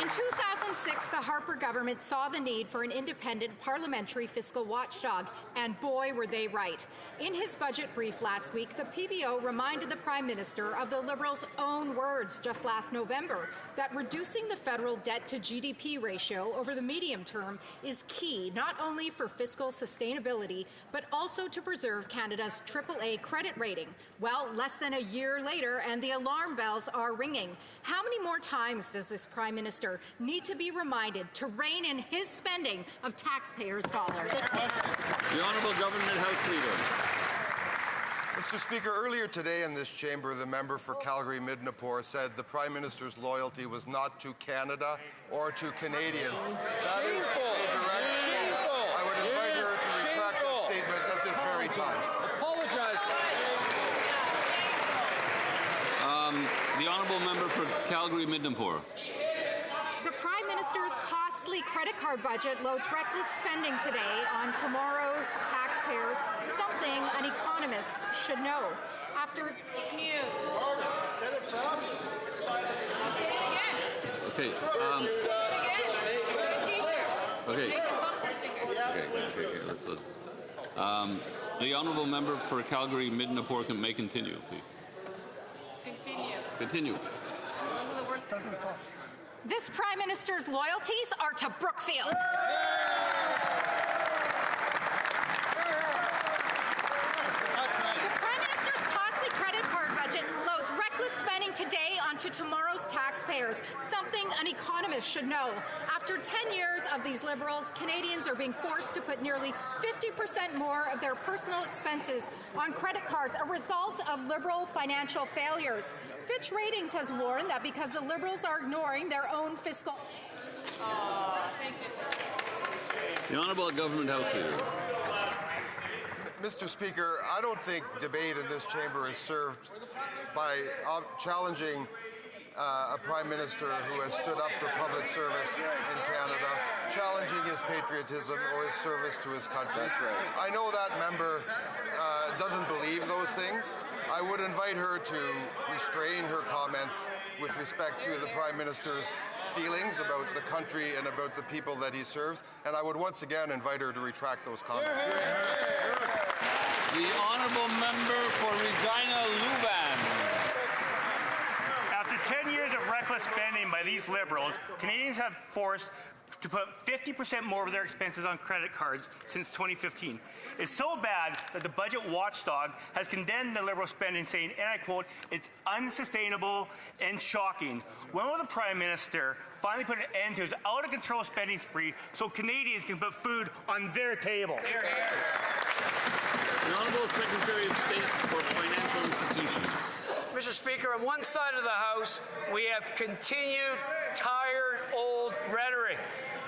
In 2006, the Harper government saw the need for an independent parliamentary fiscal watchdog, and boy, were they right. In his budget brief last week, the PBO reminded the Prime Minister of the Liberals' own words just last November, that reducing the federal debt to GDP ratio over the medium term is key, not only for fiscal sustainability, but also to preserve Canada's AAA credit rating. Well, less than a year later, and the alarm bells are ringing. How many more times does this Prime Minister need to be reminded to rein in his spending of taxpayers' dollars? The Honourable Government House Leader. Mr. Speaker, earlier today in this chamber, the member for Calgary-Midnapore said the Prime Minister's loyalty was not to Canada or to Canadians. That is a direct... I would invite her to retract that statement at this very time. Apologize. The Honourable Member for Calgary-Midnapore. The Prime Minister's costly credit card budget loads reckless spending today on tomorrow's taxpayers, something an economist should know. After... Okay. The Honourable Member for Calgary-Midnapore may continue, please. Continue. This Prime Minister's loyalties are to Brookfield. Spending today onto tomorrow's taxpayers, something an economist should know. After 10 years of these Liberals, Canadians are being forced to put nearly 50% more of their personal expenses on credit cards, a result of Liberal financial failures. Fitch Ratings has warned that because the Liberals are ignoring their own fiscal... The Honourable Government House Leader. Mr. Speaker, I don't think debate in this chamber is served by challenging a Prime Minister who has stood up for public service in Canada, challenging his patriotism or his service to his country. I know that member doesn't believe those things. I would invite her to restrain her comments with respect to the Prime Minister's feelings about the country and about the people that he serves, and I would once again invite her to retract those comments. The Honourable Member for Regina Luban. After 10 years of reckless spending by these Liberals, Canadians have forced to put 50% more of their expenses on credit cards since 2015. It's so bad that the budget watchdog has condemned the Liberal spending, saying, and I quote, "It's unsustainable and shocking." When will the Prime Minister finally put an end to his out-of-control spending spree so Canadians can put food on their table? The Honourable Secretary of State for Financial Institutions. Mr. Speaker, on one side of the House, we have continued, tired, old rhetoric.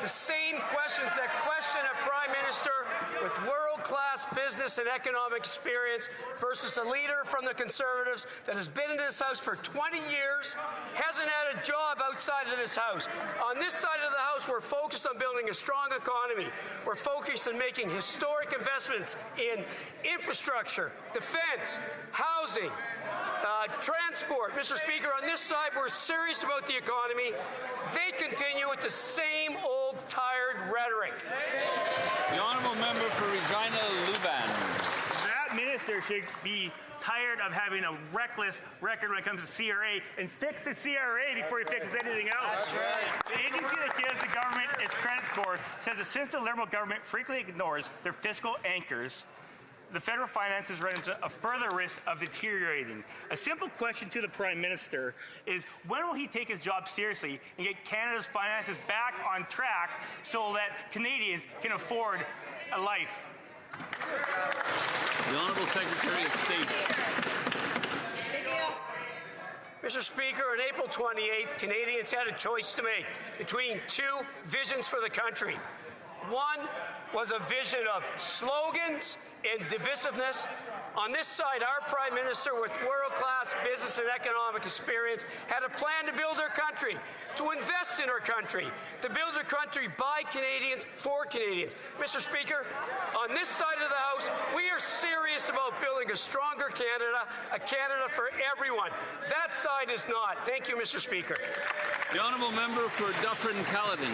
The same questions that question a Prime Minister with world-class business and economic experience versus a leader from the Conservatives that has been in this House for 20 years, hasn't had a job outside of this House. On this side of the House, we're focused on building a strong economy. We're focused on making historic investments in infrastructure, defense, housing, transport. Mr. Speaker, on this side, we're serious about the economy. They continue with the same old, tired rhetoric. The Honourable Member for Regina Luban. That minister should be tired of having a reckless record when it comes to CRA and fix the CRA before he fixes anything else. That's right. The agency that gives the government its credit score says that since the Liberal government frequently ignores their fiscal anchors, the federal finances run into a further risk of deteriorating. A simple question to the Prime Minister is, when will he take his job seriously and get Canada's finances back on track so that Canadians can afford a life? The Honourable Secretary of State. Mr. Speaker, on April 28th, Canadians had a choice to make between two visions for the country. One was a vision of slogans and divisiveness. On this side, our Prime Minister, with world-class business and economic experience, had a plan to build our country, to invest in our country, to build our country by Canadians, for Canadians. Mr. Speaker, on this side of the House, we are serious about building a stronger Canada, a Canada for everyone. That side is not. Thank you, Mr. Speaker. The honourable member for Dufferin-Caledon.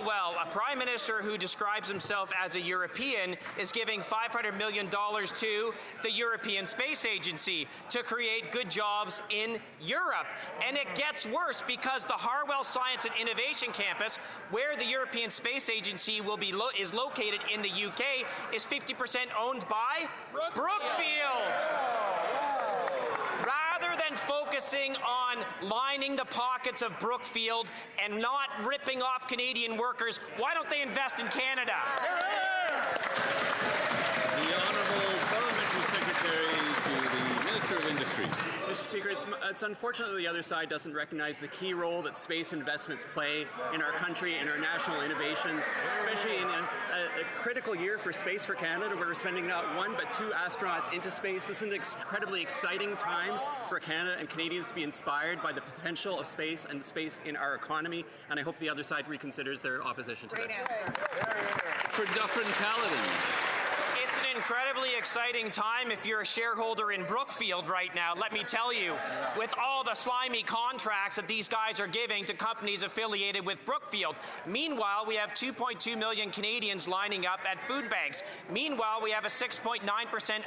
Well, a Prime Minister who describes himself as a European is giving $500 million to the European Space Agency to create good jobs in Europe. And it gets worse because the Harwell Science and Innovation Campus, where the European Space Agency will be is located in the UK, is 50% owned by Brookfield. Rather than focusing on lining the pockets of Brookfield and not ripping off Canadian workers, why don't they invest in Canada? The Honourable Parliamentary Secretary to the Minister of Industry. Mr. Speaker, it's unfortunate that the other side doesn't recognize the key role that space investments play in our country and our national innovation, especially in a critical year for Space for Canada, where we're spending not one but two astronauts into space. This is an incredibly exciting time for Canada and Canadians to be inspired by the potential of space and space in our economy, and I hope the other side reconsiders their opposition to this. For Dufferin-Caledon. It's an incredibly exciting time if you're a shareholder in Brookfield right now, let me tell you, with all the slimy contracts that these guys are giving to companies affiliated with Brookfield. Meanwhile, we have 2.2 million Canadians lining up at food banks. Meanwhile, we have a 6.9%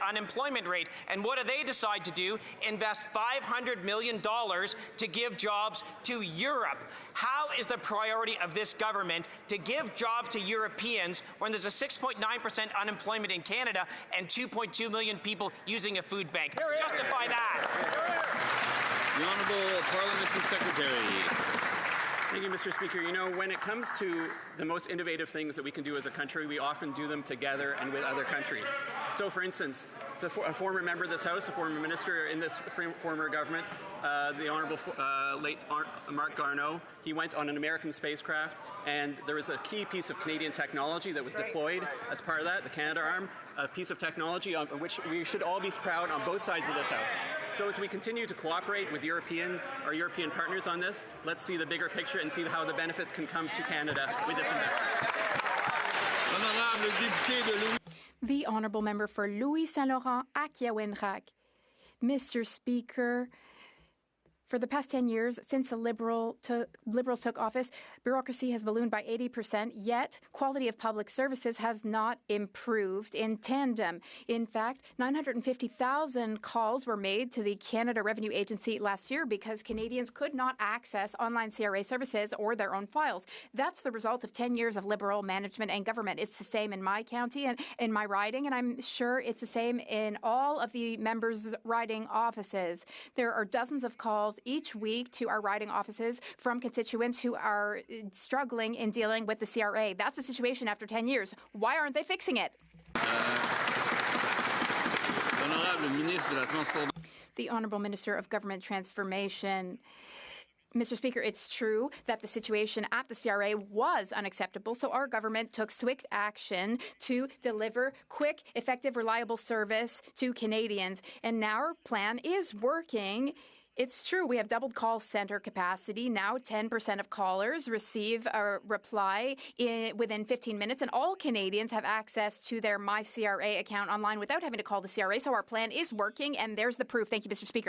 unemployment rate. And what do they decide to do? Invest $500 million to give jobs to Europe. How is the priority of this government to give jobs to Europeans when there's a 6.9% unemployment in Canada and 2.2 million people using a food bank? Justify that. The Honourable Parliamentary Secretary. Thank you, Mr. Speaker. You know, when it comes to the most innovative things that we can do as a country, we often do them together and with other countries. So, for instance, a former member of this House, a former minister in this former government, the Honourable late Mark Garneau, he went on an American spacecraft, and there was a key piece of Canadian technology that was deployed as part of that, the Canadarm, a piece of technology on which we should all be proud on both sides of this House. So as we continue to cooperate with our European partners on this, let's see the bigger picture and see how the benefits can come to Canada with this investment. The Honourable Member for Louis Saint Laurent, Akiawinrak. Mr. Speaker, for the past 10 years, since the Liberals took office, bureaucracy has ballooned by 80%, yet quality of public services has not improved in tandem. In fact, 950,000 calls were made to the Canada Revenue Agency last year because Canadians could not access online CRA services or their own files. That's the result of 10 years of Liberal management and government. It's the same in my county and in my riding, and I'm sure it's the same in all of the members' riding offices. There are dozens of calls each week to our riding offices from constituents who are struggling in dealing with the CRA. That's the situation after 10 years. Why aren't they fixing it? The Honourable Minister of Government Transformation. Mr. Speaker, it's true that the situation at the CRA was unacceptable, so our government took swift action to deliver quick, effective, reliable service to Canadians. And now our plan is working. It's true, we have doubled call center capacity. Now 10% of callers receive a reply within 15 minutes, and all Canadians have access to their My CRA account online without having to call the CRA. So our plan is working, and there's the proof. Thank you, Mr. Speaker.